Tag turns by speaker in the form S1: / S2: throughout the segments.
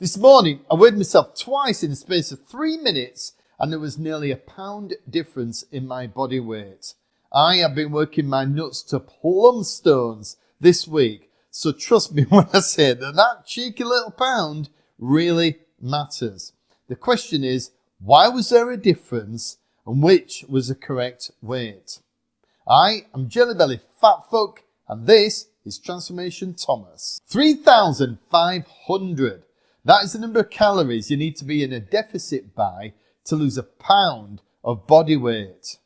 S1: This morning, I weighed myself twice in the space of 3 minutes and there was nearly £1 difference in my body weight. I have been working my nuts to plum stones this week, so trust me when I say that cheeky little pound really matters. The question is, why was there a difference and which was the correct weight? I am Jelly Belly Fat Fuck and this is Transformation Thomas. 3,500. That is the number of calories you need to be in a deficit by to lose £1 of body weight.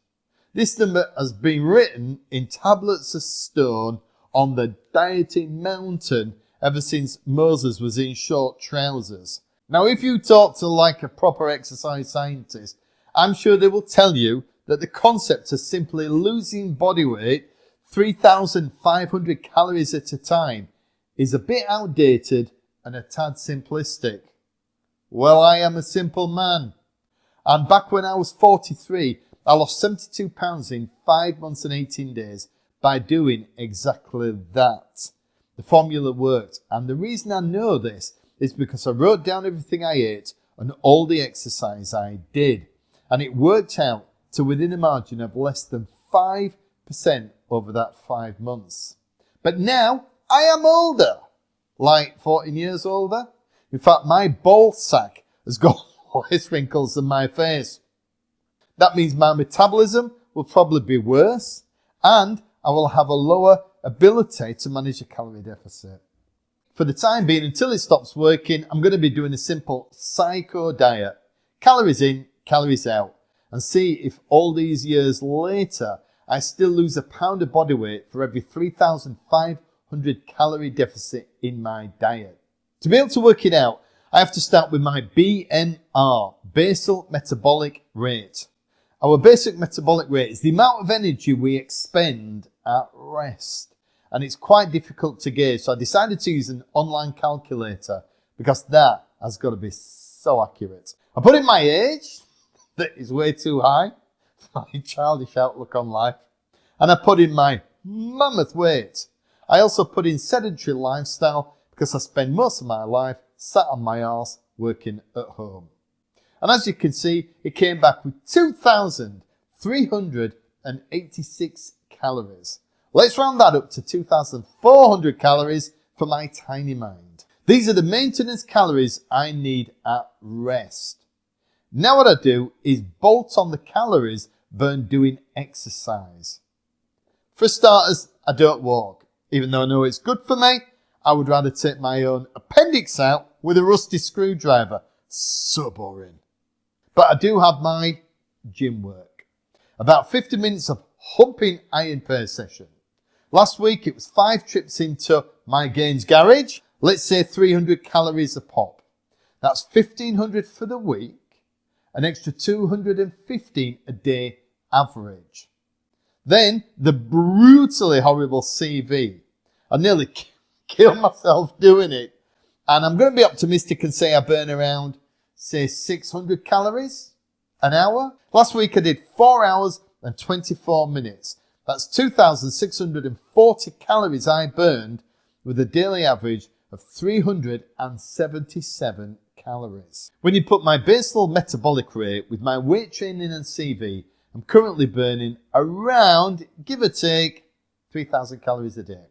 S1: This number has been written in tablets of stone on the dieting mountain ever since Moses was in short trousers. Now, if you talk to like a proper exercise scientist, I'm sure they will tell you that the concept of simply losing body weight 3,500 calories at a time is a bit outdated and a tad simplistic. Well, I am a simple man. And back when I was 43, I lost 72 pounds in 5 months and 18 days by doing exactly that. The formula worked. And the reason I know this is because I wrote down everything I ate and all the exercise I did. And it worked out to within a margin of less than 5% over that 5 months. But now I am older. Like 14 years older. In fact, my ball sack has got less wrinkles than my face. That means my metabolism will probably be worse and I will have a lower ability to manage a calorie deficit. For the time being, until it stops working, I'm going to be doing a simple psycho diet. Calories in, calories out. And see if all these years later, I still lose £1 of body weight for every 3,500 calorie deficit in my diet. To be able to work it out, I have to start with my BMR, basal metabolic rate. Our basic metabolic rate is the amount of energy we expend at rest. And it's quite difficult to gauge, so I decided to use an online calculator because that has got to be so accurate. I put in my age, that is way too high for my childish outlook on life. And I put in my mammoth weight. I also put in sedentary lifestyle because I spend most of my life sat on my arse working at home. And as you can see, it came back with 2,386 calories. Let's round that up to 2,400 calories for my tiny mind. These are the maintenance calories I need at rest. Now what I do is bolt on the calories burned doing exercise. For starters, I don't walk. Even though I know it's good for me, I would rather take my own appendix out with a rusty screwdriver. So boring. But I do have my gym work. About 50 minutes of humping iron per session. Last week it was 5 trips into my gains garage. Let's say 300 calories a pop. That's 1,500 for the week. An extra 215 a day average. Then the brutally horrible CV. I nearly killed myself doing it. And I'm going to be optimistic and say I burn around, say, 600 calories an hour. Last week I did 4 hours and 24 minutes. That's 2,640 calories I burned with a daily average of 377 calories. When you put my basal metabolic rate with my weight training and CV, I'm currently burning around, give or take, 3,000 calories a day.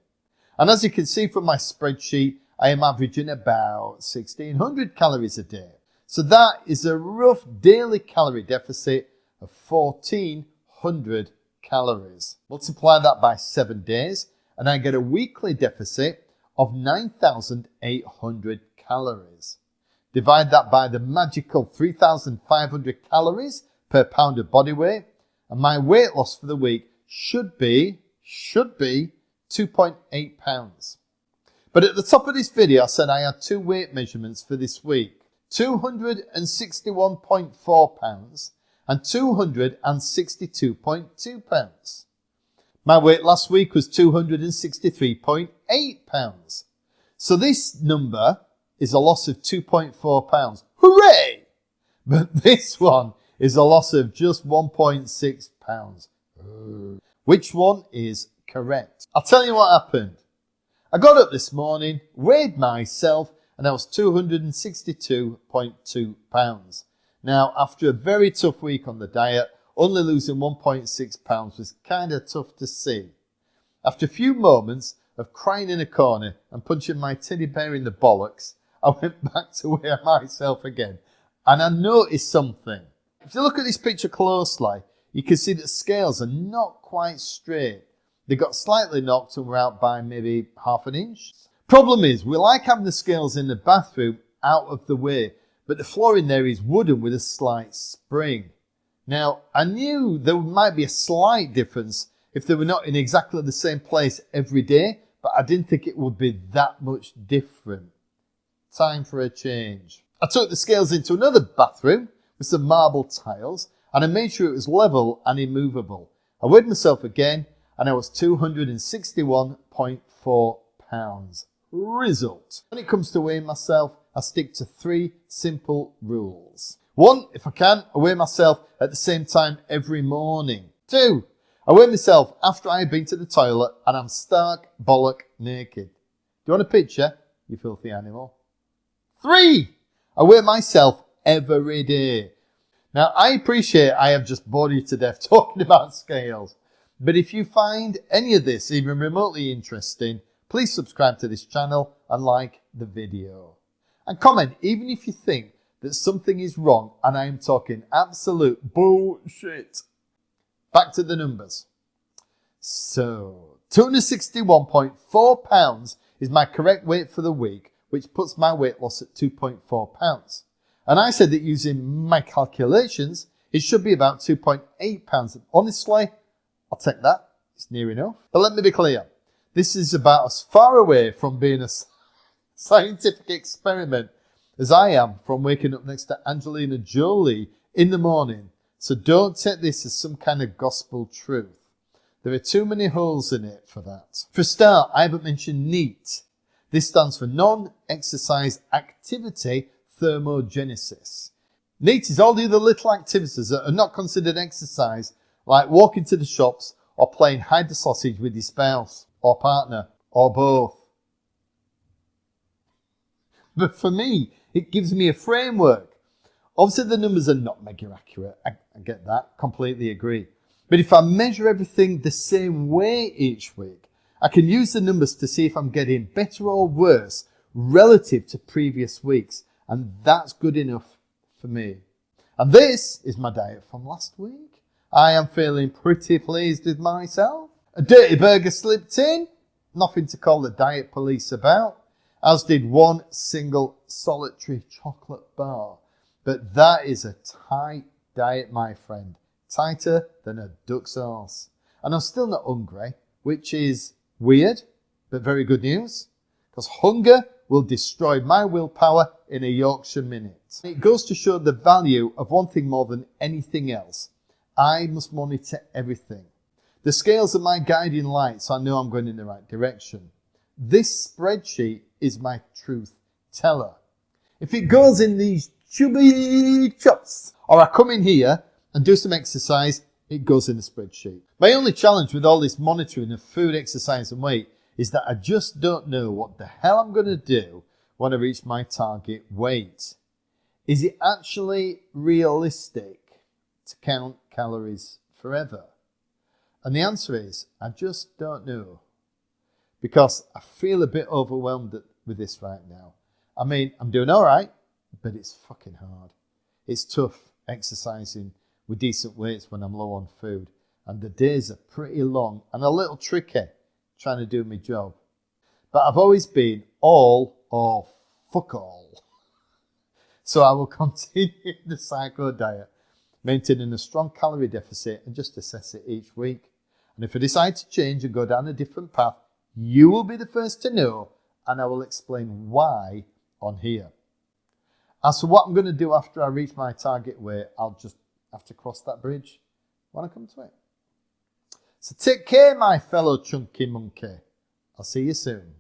S1: And as you can see from my spreadsheet, I am averaging about 1,600 calories a day. So that is a rough daily calorie deficit of 1,400 calories. Multiply that by 7 days and I get a weekly deficit of 9,800 calories. Divide that by the magical 3,500 calories per pound of body weight and my weight loss for the week should be 2.8 pounds. But at the top of this video, I said I had 2 weight measurements for this week. 261.4 pounds and 262.2 pounds. My weight last week was 263.8 pounds. So this number is a loss of 2.4 pounds. Hooray! But this one is a loss of just 1.6 pounds. Which one is correct? I'll tell you what happened. I got up this morning, weighed myself, and I was 262.2 pounds. Now, after a very tough week on the diet, only losing 1.6 pounds was kind of tough to see. After a few moments of crying in a corner and punching my teddy bear in the bollocks, I went back to weigh myself again, and I noticed something. If you look at this picture closely, you can see that the scales are not quite straight. They got slightly knocked and were out by maybe half an inch. Problem is, we like having the scales in the bathroom out of the way, but the floor in there is wooden with a slight spring. Now, I knew there might be a slight difference if they were not in exactly the same place every day, but I didn't think it would be that much different. Time for a change. I took the scales into another bathroom with some marble tiles, and I made sure it was level and immovable. I weighed myself again, and I was 261.4 pounds. Result. When it comes to weighing myself, I stick to 3 simple rules. 1, if I can, I weigh myself at the same time every morning. 2, I weigh myself after I have been to the toilet and I'm stark bollock naked. Do you want a picture, you filthy animal? 3, I weigh myself every day. Now, I appreciate I have just bored you to death talking about scales, but if you find any of this even remotely interesting, please subscribe to this channel and like the video. And comment even if you think that something is wrong and I am talking absolute bullshit. Back to the numbers. So, 261.4 pounds is my correct weight for the week, which puts my weight loss at 2.4 pounds. And I said that using my calculations, it should be about 2.8 pounds. Honestly, I'll take that. It's near enough. But let me be clear. This is about as far away from being a scientific experiment as I am from waking up next to Angelina Jolie in the morning. So don't take this as some kind of gospel truth. There are too many holes in it for that. For a start, I haven't mentioned NEAT. This stands for Non-Exercise Activity Thermogenesis. NEAT is all the other little activities that are not considered exercise, like walking to the shops or playing hide the sausage with your spouse or partner or both. But for me, it gives me a framework. Obviously, the numbers are not mega accurate. I get that. Completely agree. But if I measure everything the same way each week, I can use the numbers to see if I'm getting better or worse relative to previous weeks. And that's good enough for me. And this is my diet from last week. I am feeling pretty pleased with myself. A dirty burger slipped in. Nothing to call the diet police about. As did one single solitary chocolate bar. But that is a tight diet, my friend. Tighter than a duck's arse. And I'm still not hungry, which is weird, but very good news. Because hunger will destroy my willpower in a Yorkshire minute. It goes to show the value of one thing more than anything else. I must monitor everything. The scales are my guiding light, so I know I'm going in the right direction. This spreadsheet is my truth teller. If it goes in these chubby chops, or I come in here and do some exercise, it goes in the spreadsheet. My only challenge with all this monitoring of food, exercise and weight is that I just don't know what the hell I'm going to do when I reach my target weight. Is it actually realistic to count calories forever? And the answer is, I just don't know. Because I feel a bit overwhelmed with this right now. I mean, I'm doing all right, but it's fucking hard. It's tough exercising with decent weights when I'm low on food. And the days are pretty long and a little tricky trying to do my job. But I've always been all or fuck all. So I will continue the psycho diet, maintaining a strong calorie deficit and just assess it each week. And if I decide to change and go down a different path, you will be the first to know, and I will explain why on here. As for what I'm going to do after I reach my target weight, I'll just have to cross that bridge when I come to it. So take care, my fellow chunky monkey. I'll see you soon.